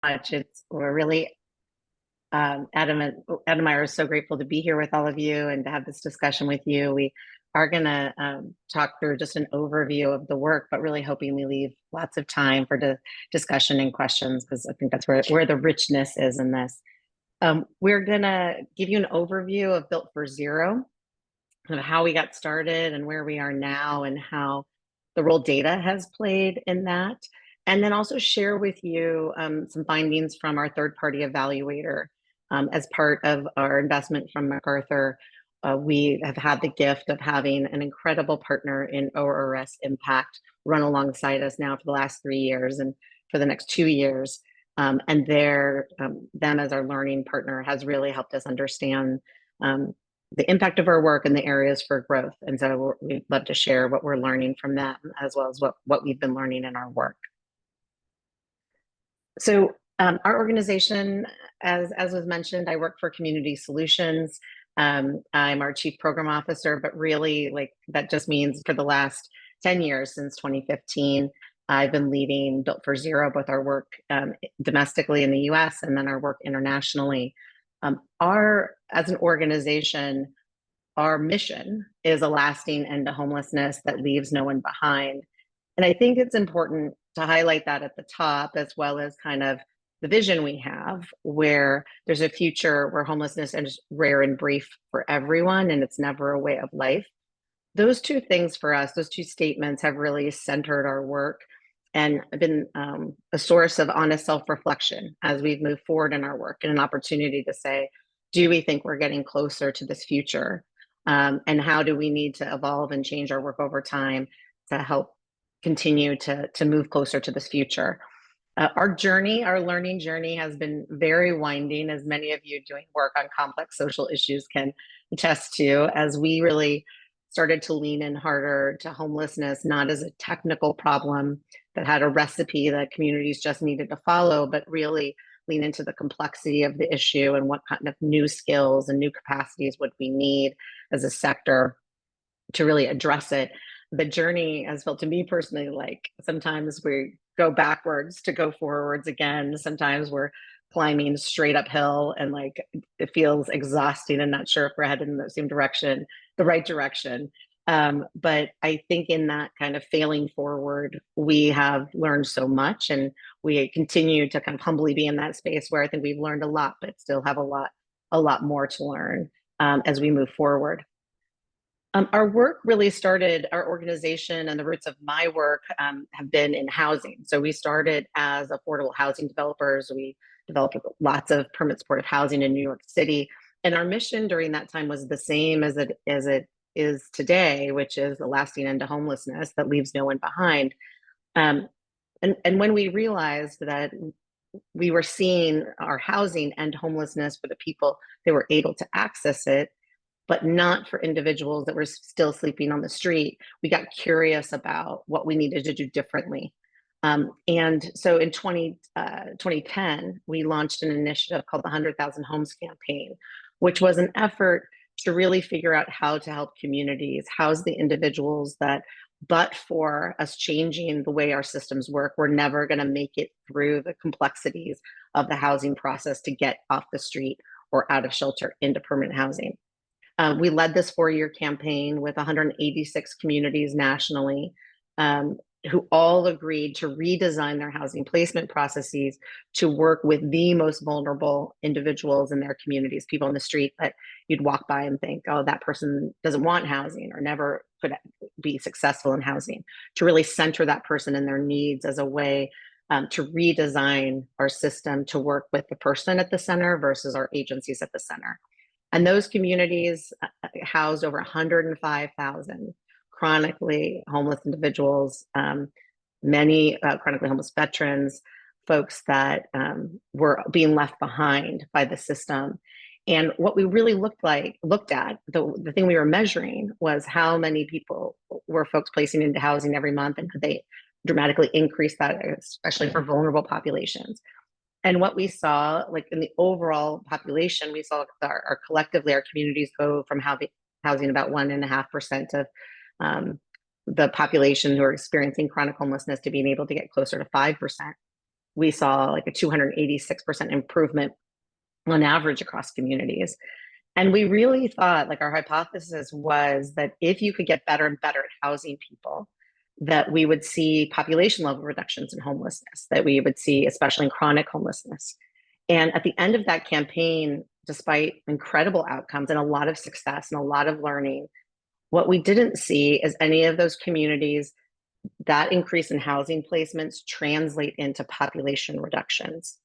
much. We're really Adam and I are so grateful to be here with all of you and to have this discussion with you. We are going to talk through just an overview of the work, but really hoping we leave lots of time for discussion and questions, because I think that's where the richness is in this. We're going to give you an overview of Built for Zero, kind of how we got started and where we are now, and how the role data has played in that. And then also share with you some findings from our third-party evaluator. As part of our investment from MacArthur, we have had the gift of having an incredible partner in ORS Impact run alongside us now for the last 3 years and for the next 2 years. And them as our learning partner has really helped us understand the impact of our work and the areas for growth. And so we'd love to share what we're learning from them, as well as what we've been learning in our work. So our organization, as was mentioned, I work for Community Solutions. I'm our Chief Program Officer, but really, like, that just means for the last 10 years, since 2015, I've been leading Built for Zero, both our work domestically in the US and then our work internationally. As an organization, our mission is a lasting end to homelessness that leaves no one behind. And I think it's important to highlight that at the top, as well as kind of the vision we have, where there's a future where homelessness is rare and brief for everyone, and it's never a way of life. Those two things for us, those two statements, have really centered our work and been a source of honest self-reflection as we've moved forward in our work, and an opportunity to say, do we think we're getting closer to this future? And how do we need to evolve and change our work over time to help continue to move closer to this future? Our learning journey has been very winding, as many of you doing work on complex social issues can attest to, as we really started to lean in harder to homelessness, not as a technical problem that had a recipe that communities just needed to follow, but really lean into the complexity of the issue and what kind of new skills and new capacities would we need as a sector to really address it. The journey has felt to me personally like sometimes we go backwards to go forwards again. Sometimes we're climbing straight uphill and like it feels exhausting and not sure if we're headed in the same direction, the right direction. But I think in that kind of failing forward, we have learned so much, and we continue to kind of humbly be in that space where I think we've learned a lot, but still have a lot more to learn as we move forward. Our work really started, our organization and the roots of my work have been in housing. So we started as affordable housing developers. We developed lots of permit supportive housing in New York City. And our mission during that time was the same as it is today, which is a lasting end to homelessness that leaves no one behind. And when we realized that we were seeing our housing end homelessness for the people that were able to access it, but not for individuals that were still sleeping on the street, we got curious about what we needed to do differently. And so in 2010, we launched an initiative called the 100,000 Homes Campaign, which was an effort to really figure out how to help communities house the individuals that, but for us changing the way our systems work, we're never going to make it through the complexities of the housing process to get off the street or out of shelter into permanent housing. We led this 4-year campaign with 186 communities nationally, who all agreed to redesign their housing placement processes to work with the most vulnerable individuals in their communities, people on the street that you'd walk by and think, oh, that person doesn't want housing or never could be successful in housing, to really center that person and their needs as a way to redesign our system to work with the person at the center versus our agencies at the center. And those communities housed over 105,000 chronically homeless individuals, many chronically homeless veterans, folks that were being left behind by the system. And what we really looked at, the thing we were measuring was how many people were folks placing into housing every month, and could they dramatically increase that, especially for vulnerable populations. And what we saw, like in the overall population, we saw collectively our communities go from housing about 1.5% of the population who are experiencing chronic homelessness to being able to get closer to 5%. we saw like a 286% improvement on average across communities. And we really thought, like, our hypothesis was that if you could get better and better at housing people, that we would see population level reductions in homelessness, that we would see, especially in chronic homelessness. And at the end of that campaign, despite incredible outcomes and a lot of success and a lot of learning, what we didn't see is any of those communities, that increase in housing placements translate into population reductions.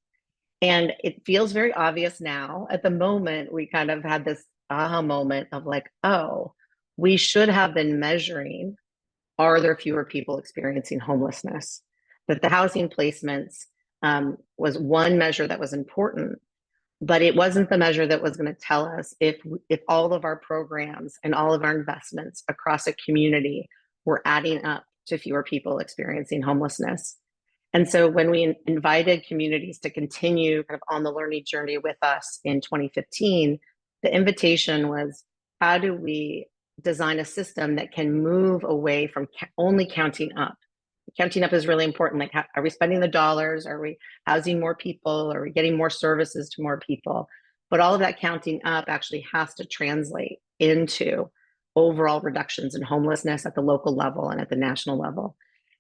And it feels very obvious now. At the moment, we kind of had this aha moment of like, oh, we should have been measuring, are there fewer people experiencing homelessness? That the housing placements was one measure that was important, but it wasn't the measure that was going to tell us if all of our programs and all of our investments across a community were adding up to fewer people experiencing homelessness. And so when we invited communities to continue kind of on the learning journey with us in 2015, the invitation was, how do we design a system that can move away from only counting up? Counting up is really important. Like, are we spending the dollars? Are we housing more people? Are we getting more services to more people? But all of that counting up actually has to translate into overall reductions in homelessness at the local level and at the national level.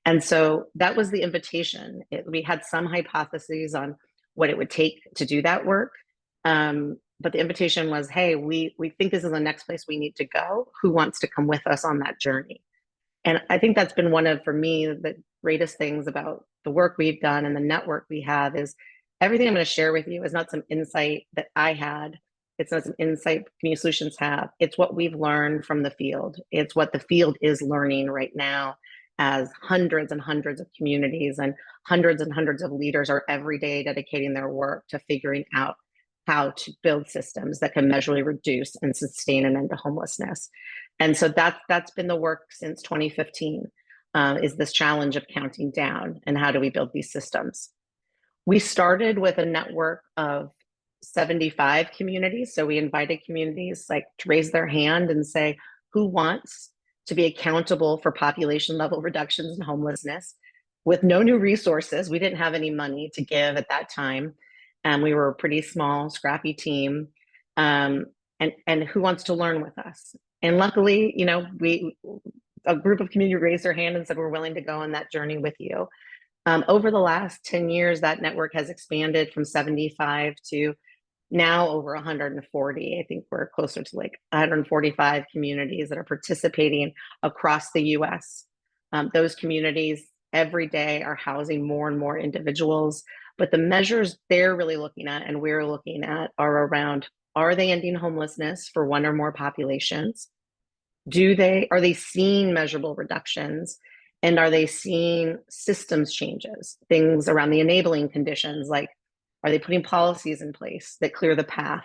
And so that was the invitation. We had some hypotheses on what it would take to do that work. But the invitation was, hey, we think this is the next place we need to go. Who wants to come with us on that journey? And I think that's been one of, for me, the greatest things about the work we've done and the network we have is everything I'm going to share with you is not some insight that I had. It's not some insight Community Solutions have. It's what we've learned from the field. It's what the field is learning right now, as hundreds and hundreds of communities and hundreds of leaders are every day dedicating their work to figuring out how to build systems that can measurably reduce and sustain an end to homelessness. And so that's been the work since 2015, is this challenge of counting down and how do we build these systems. We started with a network of 75 communities. So we invited communities like to raise their hand and say, who wants to be accountable for population level reductions in homelessness with no new resources. We didn't have any money to give at that time. And we were a pretty small, scrappy team. And who wants to learn with us? And luckily, a group of community raised their hand and said, we're willing to go on that journey with you. Over the last 10 years, that network has expanded from 75 to now over 140. I think we're closer to like 145 communities that are participating across the US. Those communities every day are housing more and more individuals, but the measures they're really looking at and we're looking at are around, are they ending homelessness for one or more populations? Are they seeing measurable reductions? And are they seeing systems changes, things around the enabling conditions, like, are they putting policies in place that clear the path?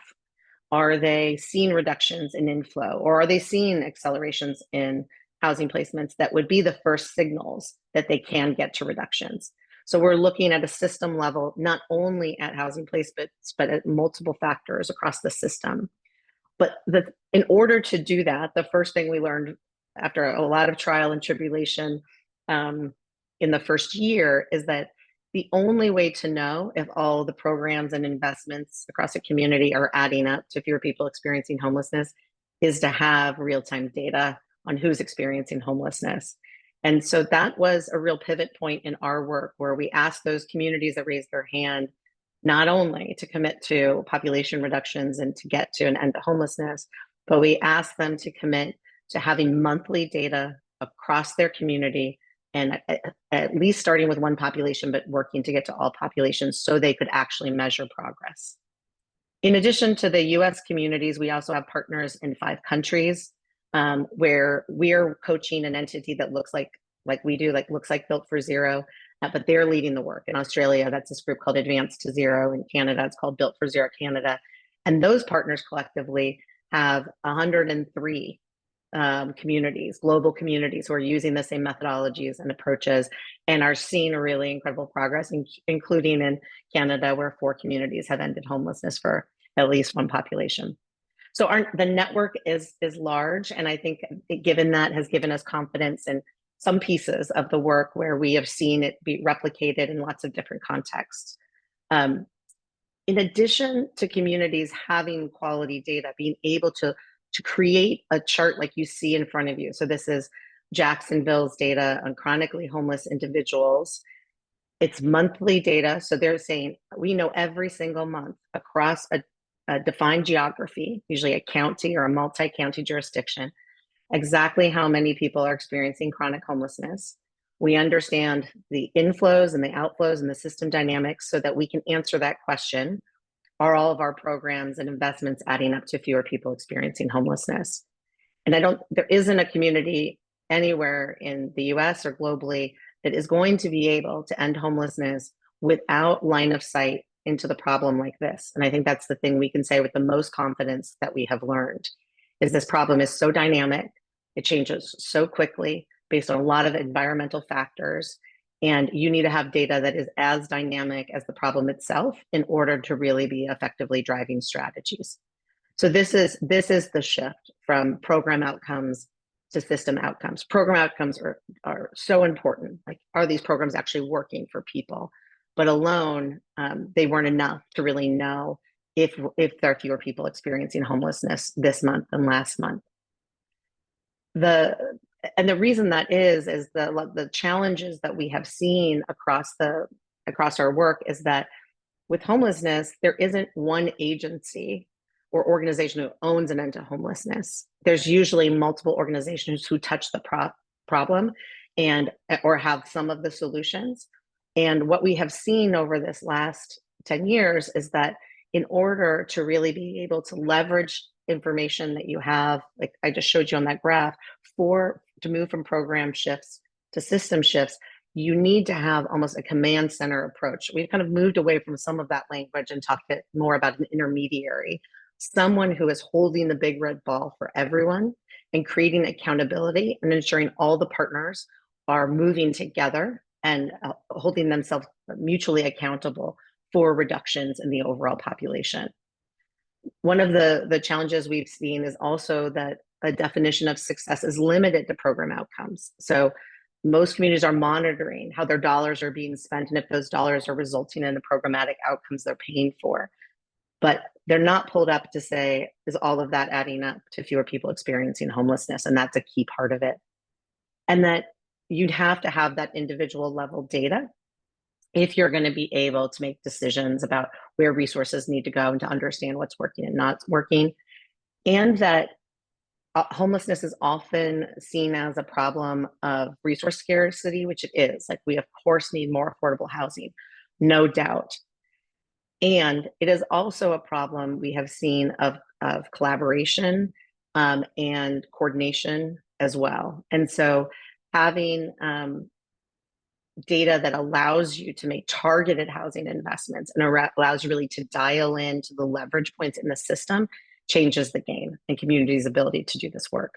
Are they seeing reductions in inflow? Or are they seeing accelerations in housing placements that would be the first signals that they can get to reductions? So we're looking at a system level, not only at housing placements, but at multiple factors across the system. But in order to do that, the first thing we learned after a lot of trial and tribulation in the first year is that the only way to know if all the programs and investments across a community are adding up to fewer people experiencing homelessness is to have real-time data on who's experiencing homelessness. And so that was a real pivot point in our work, where we asked those communities that raised their hand not only to commit to population reductions and to get to an end to homelessness, but we asked them to commit to having monthly data across their community, and at least starting with one population, but working to get to all populations so they could actually measure progress. In addition to the US communities, we also have partners in 5 countries where we're coaching an entity that looks like we do, looks like Built for Zero, but they're leading the work. In Australia, that's this group called Advance to Zero. In Canada, it's called Built for Zero Canada. And those partners collectively have 103 communities, global communities, who are using the same methodologies and approaches and are seeing really incredible progress, including in Canada, where 4 communities have ended homelessness for at least one population. So the network is large, and I think given that has given us confidence in some pieces of the work where we have seen it be replicated in lots of different contexts. In addition to communities having quality data, being able to create a chart like you see in front of you. So this is Jacksonville's data on chronically homeless individuals. It's monthly data. So they're saying we know every single month across a defined geography, usually a county or a multi-county jurisdiction, exactly how many people are experiencing chronic homelessness. We understand the inflows and the outflows and the system dynamics so that we can answer that question. Are all of our programs and investments adding up to fewer people experiencing homelessness? And there isn't a community anywhere in the US or globally that is going to be able to end homelessness without line of sight into the problem like this. And I think that's the thing we can say with the most confidence that we have learned is this problem is so dynamic. It changes so quickly based on a lot of environmental factors. And you need to have data that is as dynamic as the problem itself in order to really be effectively driving strategies. So this is the shift from program outcomes to system outcomes. Program outcomes are so important. Like, are these programs actually working for people? But alone, they weren't enough to really know if there are fewer people experiencing homelessness this month than last month. And the reason that is the challenges that we have seen across our work is that with homelessness, there isn't one agency or organization who owns an end to homelessness. There's usually multiple organizations who touch the problem or have some of the solutions. And what we have seen over this last 10 years is that in order to really be able to leverage information that you have, like I just showed you on that graph, to move from program shifts to system shifts, you need to have almost a command center approach. We've kind of moved away from some of that language and talked more about an intermediary, someone who is holding the big red ball for everyone and creating accountability and ensuring all the partners are moving together and holding themselves mutually accountable for reductions in the overall population. One of the challenges we've seen is also that a definition of success is limited to program outcomes. So most communities are monitoring how their dollars are being spent and if those dollars are resulting in the programmatic outcomes they're paying for. But they're not pulled up to say, is all of that adding up to fewer people experiencing homelessness? And that's a key part of it. And that you'd have to have that individual level data if you're going to be able to make decisions about where resources need to go and to understand what's working and not working. And that homelessness is often seen as a problem of resource scarcity, which it is. Like, we of course need more affordable housing, no doubt. And it is also a problem we have seen of collaboration and coordination as well. And so having data that allows you to make targeted housing investments and allows you really to dial into the leverage points in the system changes the game and communities' ability to do this work.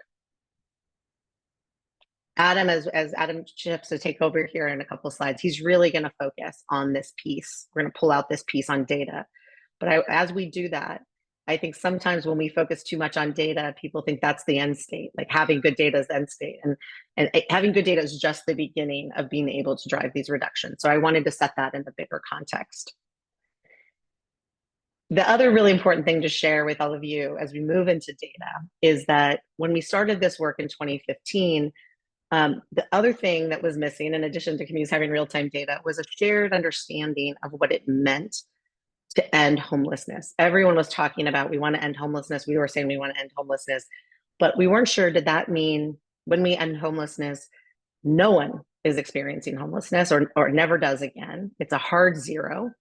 Adam, as Adam shifts to take over here in a couple of slides, he's really going to focus on this piece. We're going to pull out this piece on data. But as we do that, I think sometimes when we focus too much on data, people think that's the end state, like having good data is the end state. And having good data is just the beginning of being able to drive these reductions. So I wanted to set that in the bigger context. The other really important thing to share with all of you as we move into data is that when we started this work in 2015, the other thing that was missing, in addition to communities having real-time data, was a shared understanding of what it meant to end homelessness. Everyone was talking about, we want to end homelessness. We were saying we want to end homelessness, but we weren't sure, did that mean when we end homelessness, no one is experiencing homelessness or never does again? It's a hard zero.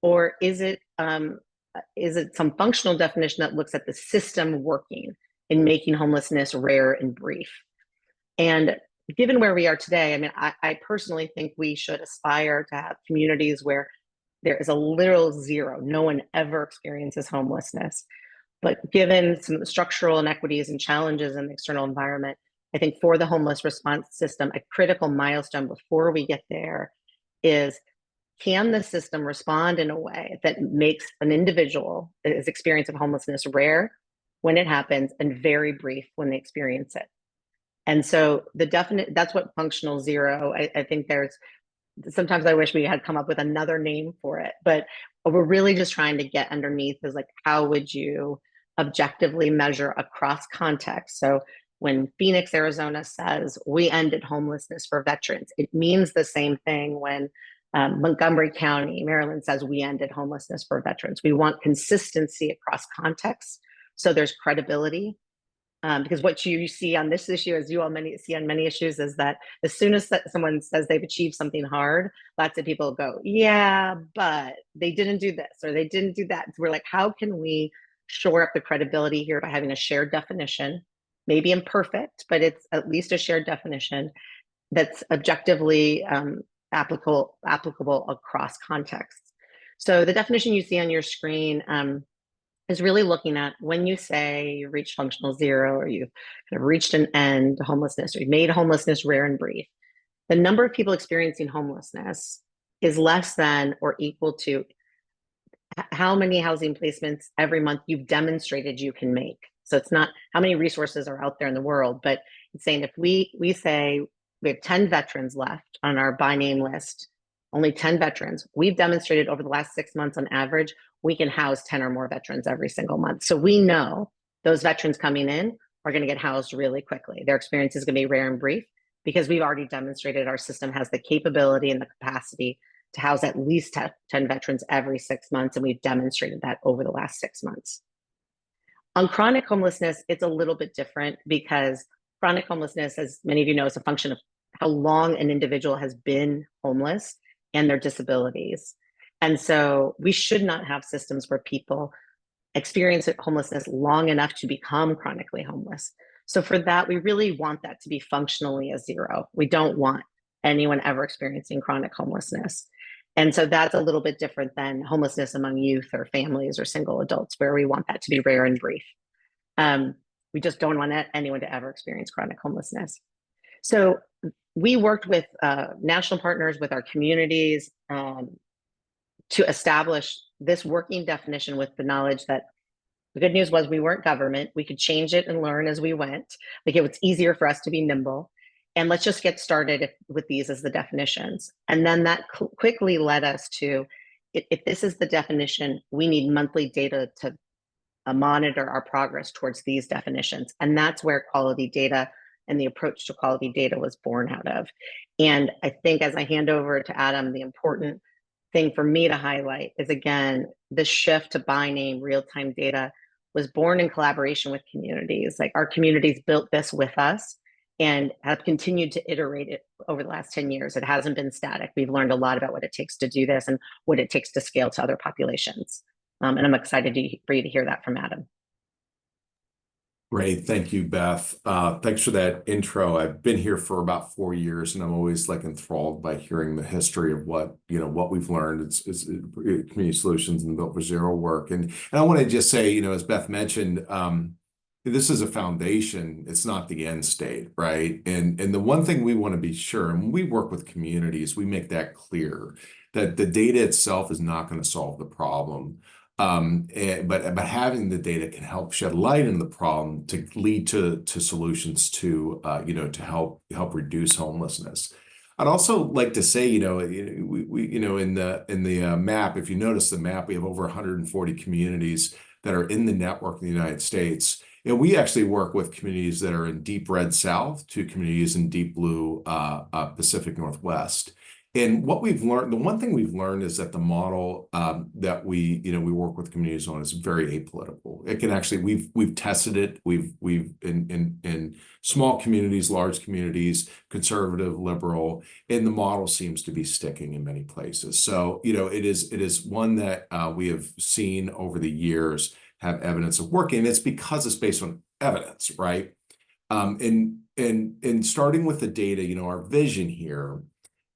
Or is it some functional definition that looks at the system working in making homelessness rare and brief? And given where we are today, I mean, I personally think we should aspire to have communities where there is a literal zero. No one ever experiences homelessness. But given some of the structural inequities and challenges in the external environment, I think for the homeless response system, a critical milestone before we get there is, can the system respond in a way that makes an individual's experience of homelessness rare when it happens and very brief when they experience it? And so that's what functional zero, I think sometimes I wish we had come up with another name for it, but we're really just trying to get underneath is like, how would you objectively measure across context? So when Phoenix, Arizona says we ended homelessness for veterans, it means the same thing when Montgomery County, Maryland says we ended homelessness for veterans. We want consistency across contexts. So there's credibility. Because what you see on this issue, as you all see on many issues, is that as soon as someone says they've achieved something hard, lots of people go, yeah, but they didn't do this or they didn't do that. So we're like, how can we shore up the credibility here by having a shared definition, maybe imperfect, but it's at least a shared definition that's objectively applicable across contexts. So the definition you see on your screen is really looking at when you say you reached functional zero or you've kind of reached an end to homelessness or you've made homelessness rare and brief, the number of people experiencing homelessness is less than or equal to how many housing placements every month you've demonstrated you can make. So it's not how many resources are out there in the world, but it's saying if we say we have 10 veterans left on our by name list, only 10 veterans, we've demonstrated over the last 6 months on average, we can house 10 or more veterans every single month. So we know those veterans coming in are going to get housed really quickly. Their experience is going to be rare and brief because we've already demonstrated our system has the capability and the capacity to house at least 10 veterans every 6 months. And we've demonstrated that over the last 6 months. On chronic homelessness, it's a little bit different because chronic homelessness, as many of you know, is a function of how long an individual has been homeless and their disabilities. And so we should not have systems where people experience homelessness long enough to become chronically homeless. So for that, we really want that to be functionally a zero. We don't want anyone ever experiencing chronic homelessness. And so that's a little bit different than homelessness among youth or families or single adults, where we want that to be rare and brief. We just don't want anyone to ever experience chronic homelessness. So we worked with national partners, with our communities, to establish this working definition with the knowledge that the good news was we weren't government. We could change it and learn as we went. Like, it was easier for us to be nimble. And let's just get started with these as the definitions. And then that quickly led us to, if this is the definition, we need monthly data to monitor our progress towards these definitions. And that's where quality data and the approach to quality data was born out of. And I think as I hand over to Adam, the important thing for me to highlight is, again, the shift to by name real-time data was born in collaboration with communities. Like, our communities built this with us and have continued to iterate it over the last 10 years. It hasn't been static. We've learned a lot about what it takes to do this and what it takes to scale to other populations. And I'm excited for you to hear that from Adam. Great. Thank you, Beth. Thanks for that intro. I've been here for about 4 years, and I'm always like enthralled by hearing the history of what we've learned. It's community solutions and Built for Zero work. And I want to just say, as Beth mentioned, this is a foundation. It's not the end state, right? And the one thing we want to be sure, and when we work with communities, we make that clear, that the data itself is not going to solve the problem. But having the data can help shed light in the problem to lead to solutions to help reduce homelessness. I'd also like to say, in the map, if you notice the map, we have over 140 communities that are in the network in the United States. And we actually work with communities that are in deep red South to communities in deep blue Pacific Northwest. And what we've learned, the one thing we've learned is that the model that we work with communities on is very apolitical. It can actually, we've tested it. We've in small communities, large communities, conservative, liberal, and the model seems to be sticking in many places. So, it is one that we have seen over the years have evidence of working. And it's because it's based on evidence, right? And starting with the data, our vision here,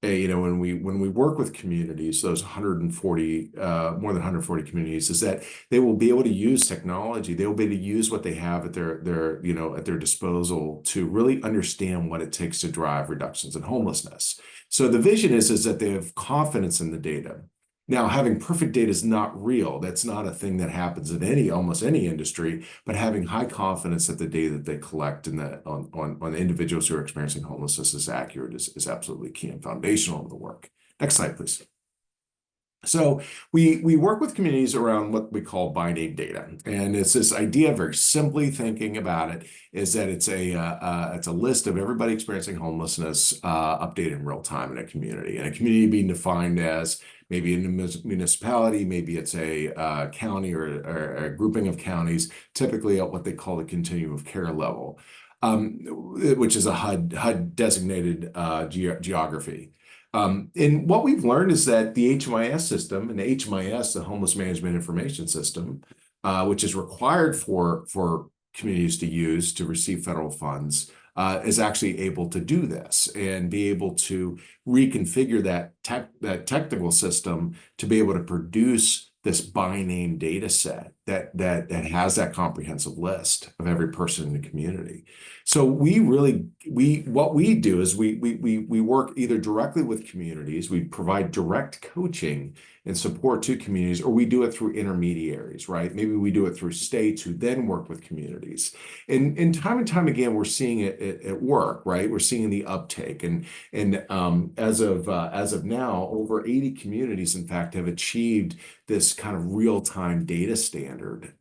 when we work with communities, those 140, more than 140 communities, is that they will be able to use technology. They will be able to use what they have at their disposal to really understand what it takes to drive reductions in homelessness. So the vision is that they have confidence in the data. Now, having perfect data is not real. That's not a thing that happens in almost any industry, but having high confidence that the data that they collect on the individuals who are experiencing homelessness is accurate is absolutely key and foundational to the work. Next slide, please. So we work with communities around what we call by name data, and it's this idea, very simply thinking about it, is that it's a list of everybody experiencing homelessness updated in real time in a community, and a community being defined as maybe in a municipality, maybe it's a county or a grouping of counties, typically at what they call the continuum of care level, which is a HUD designated geography. And what we've learned is that the HMIS system, and the HMIS, the Homeless Management Information System, which is required for communities to use to receive federal funds, is actually able to do this and be able to reconfigure that technical system to be able to produce this by name data set that has that comprehensive list of every person in the community. So what we do is we work either directly with communities, we provide direct coaching and support to communities, or we do it through intermediaries, right? Maybe we do it through states who then work with communities. And time again, we're seeing it at work, right? We're seeing the uptake, and as of now, over 80 communities, in fact, have achieved this kind of real-time data standard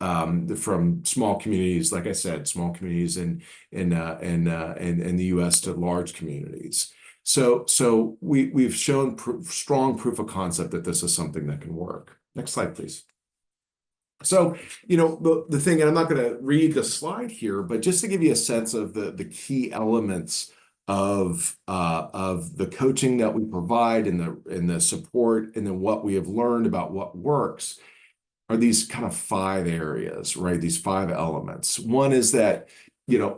from small communities, like I said, small communities in the U.S. to large communities. So we've shown strong proof of concept that this is something that can work. Next slide, please. So, the thing, and I'm not going to read the slide here, but just to give you a sense of the key elements of the coaching that we provide and the support, and then what we have learned about what works, are these kind of 5 areas, right? These 5 elements. One is that,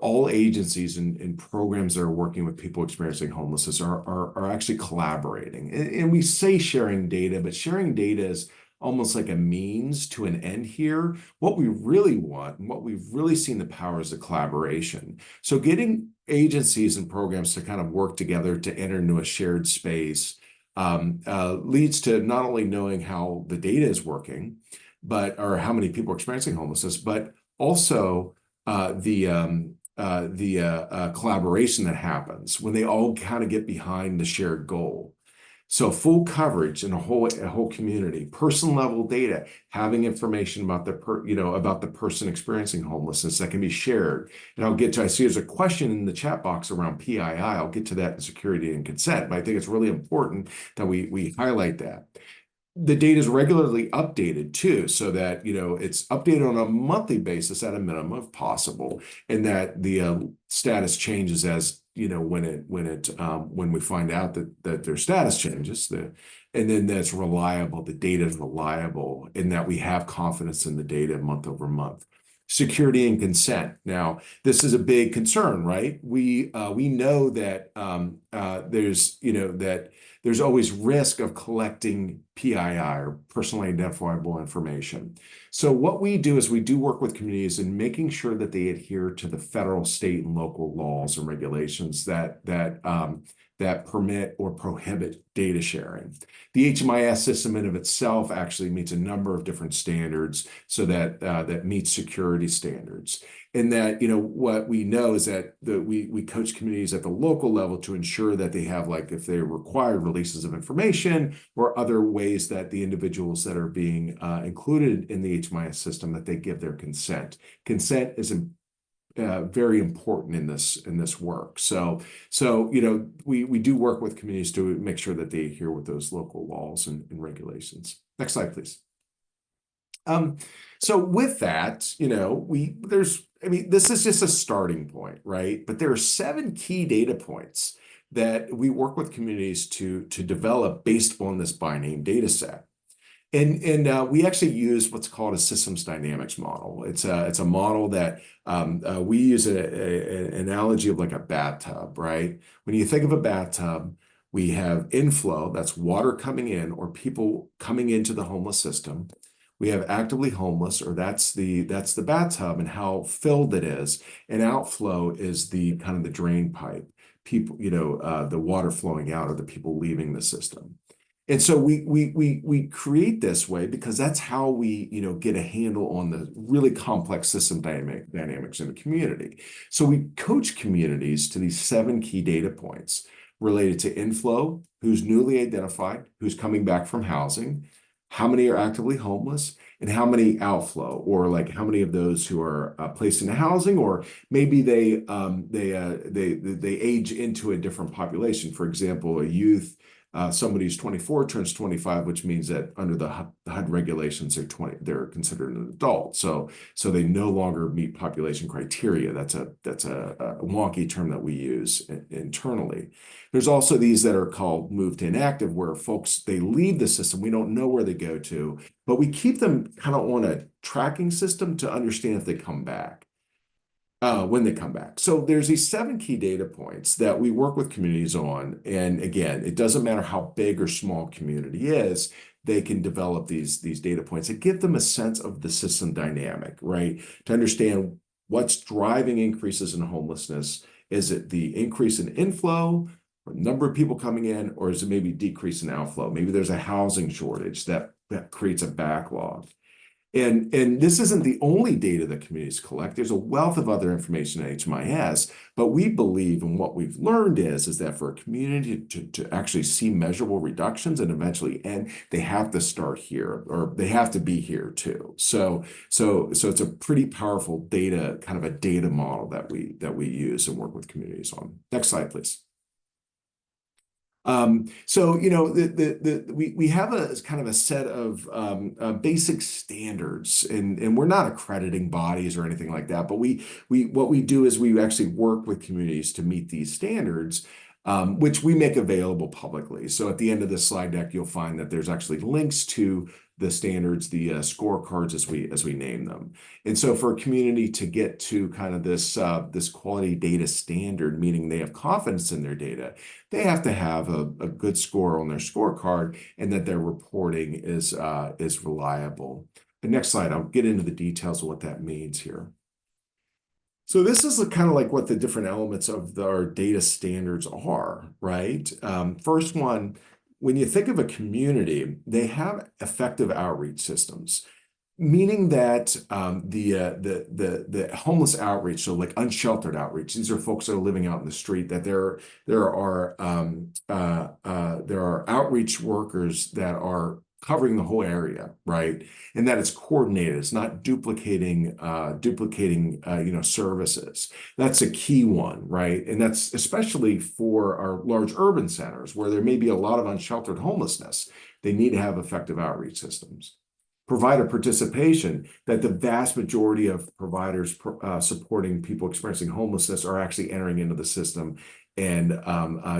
all agencies and programs that are working with people experiencing homelessness are actually collaborating. And we say sharing data, but sharing data is almost like a means to an end here. What we really want, and what we've really seen the power, is the collaboration. So getting agencies and programs to kind of work together to enter into a shared space leads to not only knowing how the data is working, or how many people are experiencing homelessness, but also the collaboration that happens when they all kind of get behind the shared goal. So full coverage in a whole community, person level data, having information about about the person experiencing homelessness that can be shared. And I see there's a question in the chat box around PII. I'll get to that in security and consent, but I think it's really important that we highlight that. The data is regularly updated too, so that it's updated on a monthly basis at a minimum if possible, and that the status changes as when we find out that their status changes, and then that's reliable. The data is reliable, and that we have confidence in the data month over month. Security and consent. Now, this is a big concern, right? We know that there's always risk of collecting PII, or personally identifiable information. So what we do is we do work with communities in making sure that they adhere to the federal, state, and local laws and regulations that permit or prohibit data sharing. The HMIS system in of itself actually meets a number of different standards, so that meets security standards. And that, what we know is that we coach communities at the local level to ensure that they have, like, if they're required, releases of information or other ways that the individuals that are being included in the HMIS system, that they give their consent. Consent is very important in this work. So we do work with communities to make sure that they adhere with those local laws and regulations. Next slide, please. So with that, this is just a starting point, right? But there are 7 key data points that we work with communities to develop based on this by name data set. And we actually use what's called a systems dynamics model. It's a model that we use an analogy of like a bathtub, right? When you think of a bathtub, we have inflow, that's water coming in or people coming into the homeless system. We have actively homeless, or that's the bathtub and how filled it is. And outflow is the kind of the drain pipe, people, the water flowing out, or the people leaving the system. And so we create this way because that's how we, get a handle on the really complex system dynamics in a community. So we coach communities to these 7 key data points related to inflow, who's newly identified, who's coming back from housing, how many are actively homeless, and how many outflow, or like how many of those who are placed into housing, or maybe they age into a different population. For example, a youth. Somebody who's 24 turns 25, which means that under the HUD regulations, they're considered an adult. So they no longer meet population criteria. That's a wonky term that we use internally. There's also these that are called move to inactive, where folks, they leave the system. We don't know where they go to, but we keep them kind of on a tracking system to understand if they come back. When they come back. So there's these 7 key data points that we work with communities on. And again, it doesn't matter how big or small community is, they can develop these data points that give them a sense of the system dynamic, right? To understand what's driving increases in homelessness. Is it the increase in inflow, or number of people coming in, or is it maybe decrease in outflow? Maybe there's a housing shortage that creates a backlog. And this isn't the only data that communities collect. There's a wealth of other information that HMI has, but we believe, and what we've learned is that for a community to actually see measurable reductions and eventually end, they have to start here, or they have to be here too. So it's a pretty powerful data, kind of a data model that we use and work with communities on. Next slide, please. So we have a kind of a set of basic standards, and we're not accrediting bodies or anything like that, but what we do is we actually work with communities to meet these standards, which we make available publicly. So at the end of this slide deck, you'll find that there's actually links to the standards, the scorecards as we name them. And so for a community to get to kind of this quality data standard, meaning they have confidence in their data, they have to have a good score on their scorecard, and that their reporting is reliable. The next slide, I'll get into the details of what that means here. So this is kind of like what the different elements of our data standards are, right? First one, when you think of a community, they have effective outreach systems, meaning that the homeless outreach, so like unsheltered outreach, these are folks that are living out in the street, that there are outreach workers that are covering the whole area, right? And that it's coordinated, it's not duplicating services. That's a key one, right? And that's especially for our large urban centers where there may be a lot of unsheltered homelessness. They need to have effective outreach systems. Provider participation, that the vast majority of providers supporting people experiencing homelessness are actually entering into the system and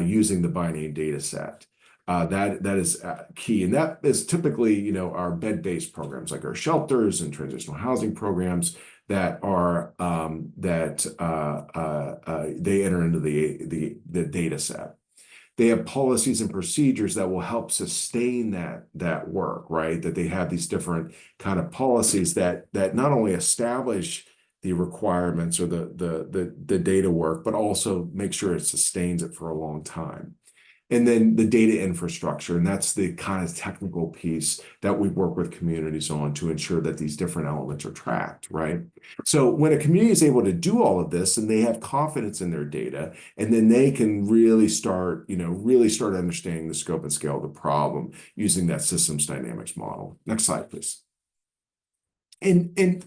using the by name data set. That is key, and that is typically, our bed-based programs like our shelters and transitional housing programs that are they enter into the data set. They have policies and procedures that will help sustain that work, right? That they have these different kind of policies that not only establish the requirements or the data work, but also make sure it sustains it for a long time. And then the data infrastructure, and that's the kind of technical piece that we work with communities on to ensure that these different elements are tracked, right? So when a community is able to do all of this and they have confidence in their data, and then they can really start understanding the scope and scale of the problem using that systems dynamics model. Next slide, please. And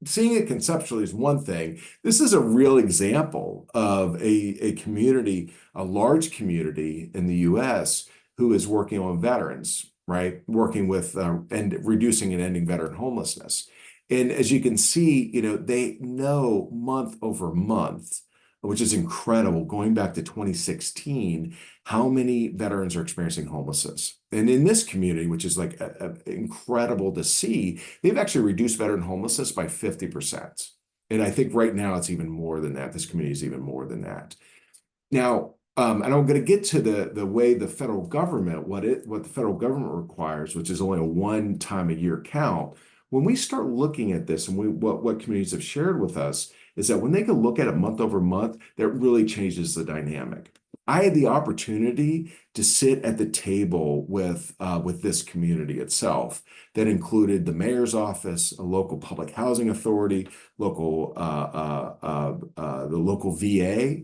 seeing it conceptually is one thing. This is a real example of a community, a large community in the U.S. who is working on veterans, right? Working with and reducing and ending veteran homelessness. And as you can see, they know month over month, which is incredible, going back to 2016, how many veterans are experiencing homelessness. And in this community, which is like incredible to see, they've actually reduced veteran homelessness by 50%. And I think right now it's even more than that. This community is even more than that. Now, and I'm going to get to the way the federal government, what the federal government requires, which is only a 1 time a year count. When we start looking at this, and what communities have shared with us is that when they can look at it month over month, that really changes the dynamic. I had the opportunity to sit at the table with this community itself that included the mayor's office, a local public housing authority, the local VA,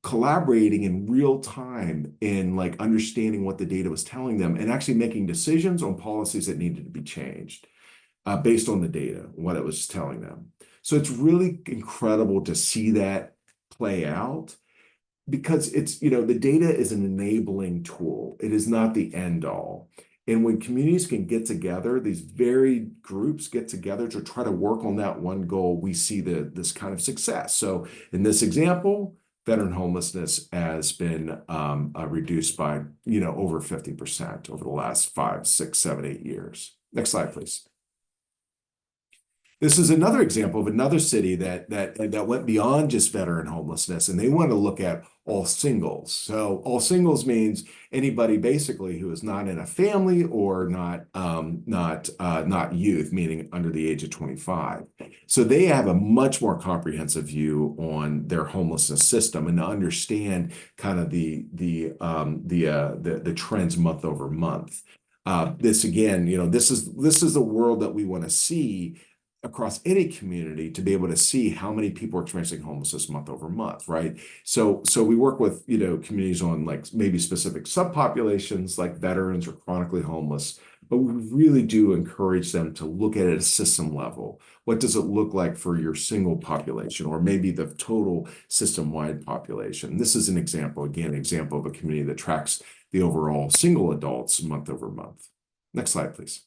collaborating in real time in like understanding what the data was telling them and actually making decisions on policies that needed to be changed based on the data, what it was telling them. So it's really incredible to see that play out because it's, the data is an enabling tool. It is not the end all. And when communities can get together, these varied groups get together to try to work on that one goal, we see this kind of success. So in this example, veteran homelessness has been reduced by, over 50% over the last 5, 6, 7, 8 years. Next slide, please. This is another example of another city that went beyond just veteran homelessness, and they want to look at all singles. So all singles means anybody basically who is not in a family or not youth, meaning under the age of 25. So they have a much more comprehensive view on their homelessness system and to understand kind of the trends month over month. This again, this is the world that we want to see across any community to be able to see how many people are experiencing homelessness month over month, right? So we work with, communities on like maybe specific subpopulations like veterans or chronically homeless, but we really do encourage them to look at it at a system level. What does it look like for your single population or maybe the total system-wide population? This is an example of a community that tracks the overall single adults month over month. Next slide, please.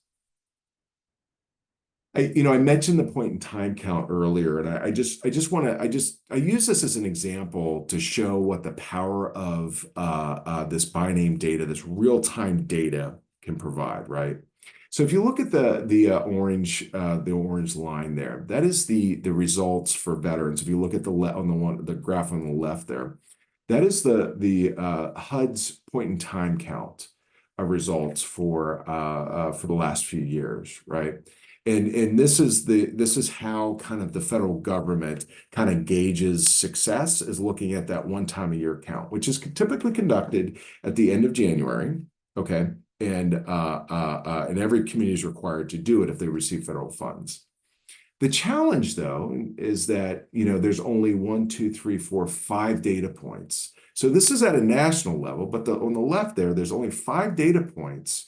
I mentioned the point in time count earlier, and I use this as an example to show what the power of this by name data, this real-time data can provide, right? So if you look at the orange line there, that is the results for veterans. If you look at the graph on the left there, that is the HUD's point in time count of results for the last few years, right? And this is how kind of the federal government kind of gauges success, is looking at that one time a year count, which is typically conducted at the end of January, okay? And every community is required to do it if they receive federal funds. The challenge, though, is that there's only 1, 2, 3, 4, 5 data points. So this is at a national level, but on the left there's only 5 data points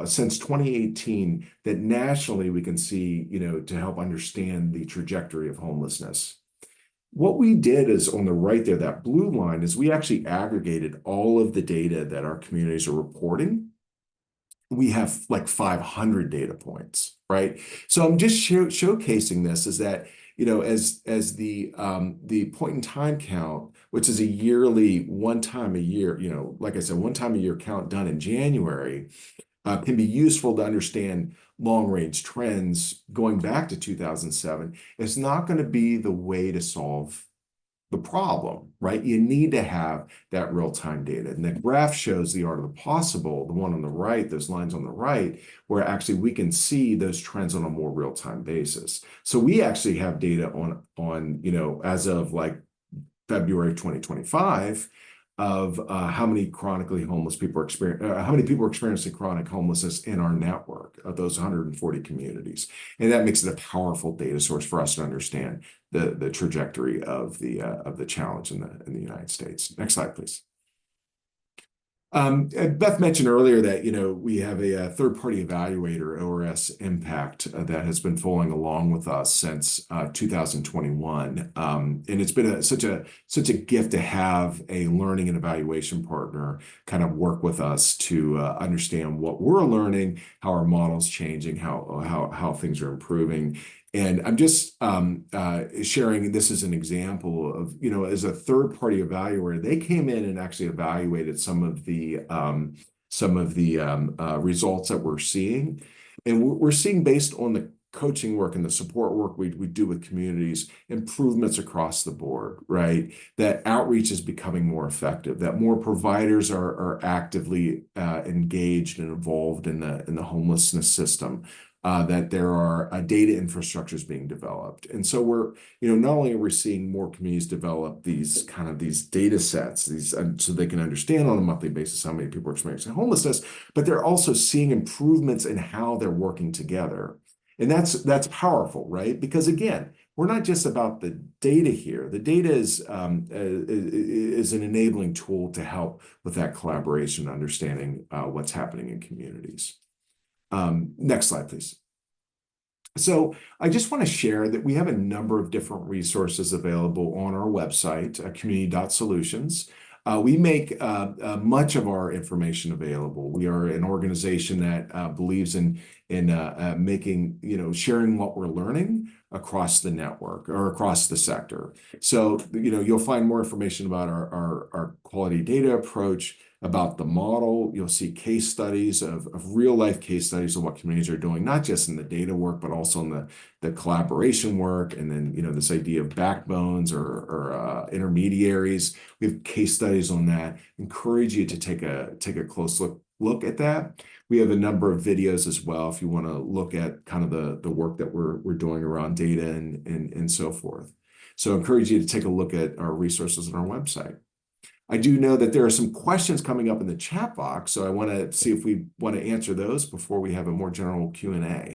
since 2018 that nationally we can see, to help understand the trajectory of homelessness. What we did is on the right there, that blue line, is we actually aggregated all of the data that our communities are reporting. We have like 500 data points, right? So I'm just showcasing this is that, as the point in time count, which is a yearly, one time a year, like I said, one time a year count done in January, can be useful to understand long-range trends going back to 2007. It's not going to be the way to solve the problem, right? You need to have that real-time data. And the graph shows the art of the possible, the one on the right, those lines on the right, where actually we can see those trends on a more real-time basis. So we actually have data on as of like February 2025, of how many chronically homeless people how many people are experiencing chronic homelessness in our network of those 140 communities. And that makes it a powerful data source for us to understand the trajectory of the challenge in the United States. Next slide, please. Beth mentioned earlier that we have a third-party evaluator, ORS Impact, that has been following along with us since 2021, and it's been such a gift to have a learning and evaluation partner kind of work with us to understand what we're learning, how our model's changing, how things are improving. And I'm just sharing this as an example of, as a third-party evaluator, they came in and actually evaluated some of the results that we're seeing. And we're seeing, based on the coaching work and the support work we do with communities, improvements across the board, right? That outreach is becoming more effective, that more providers are actively engaged and involved in the homelessness system. that there are data infrastructures being developed. And so we're, not only are we seeing more communities develop these data sets, so they can understand on a monthly basis how many people are experiencing homelessness, but they're also seeing improvements in how they're working together. And that's powerful, right? Because again, we're not just about the data here. The data is an enabling tool to help with that collaboration, understanding what's happening in communities. Next slide, please. So I just want to share that we have a number of different resources available on our website, community.solutions. We make much of our information available. We are an organization that believes in making, sharing what we're learning across the network or across the sector. So, you'll find more information about our quality data approach, about the model. You'll see case studies of real life case studies of what communities are doing, not just in the data work, but also in the collaboration work. And then, this idea of backbones or intermediaries. We have case studies on that. Encourage you to take a close look at that. We have a number of videos as well if you want to look at kind of the work that we're doing around data and so forth. So I encourage you to take a look at our resources on our website. I do know that there are some questions coming up in the chat box, so I want to see if we want to answer those before we have a more general Q&A.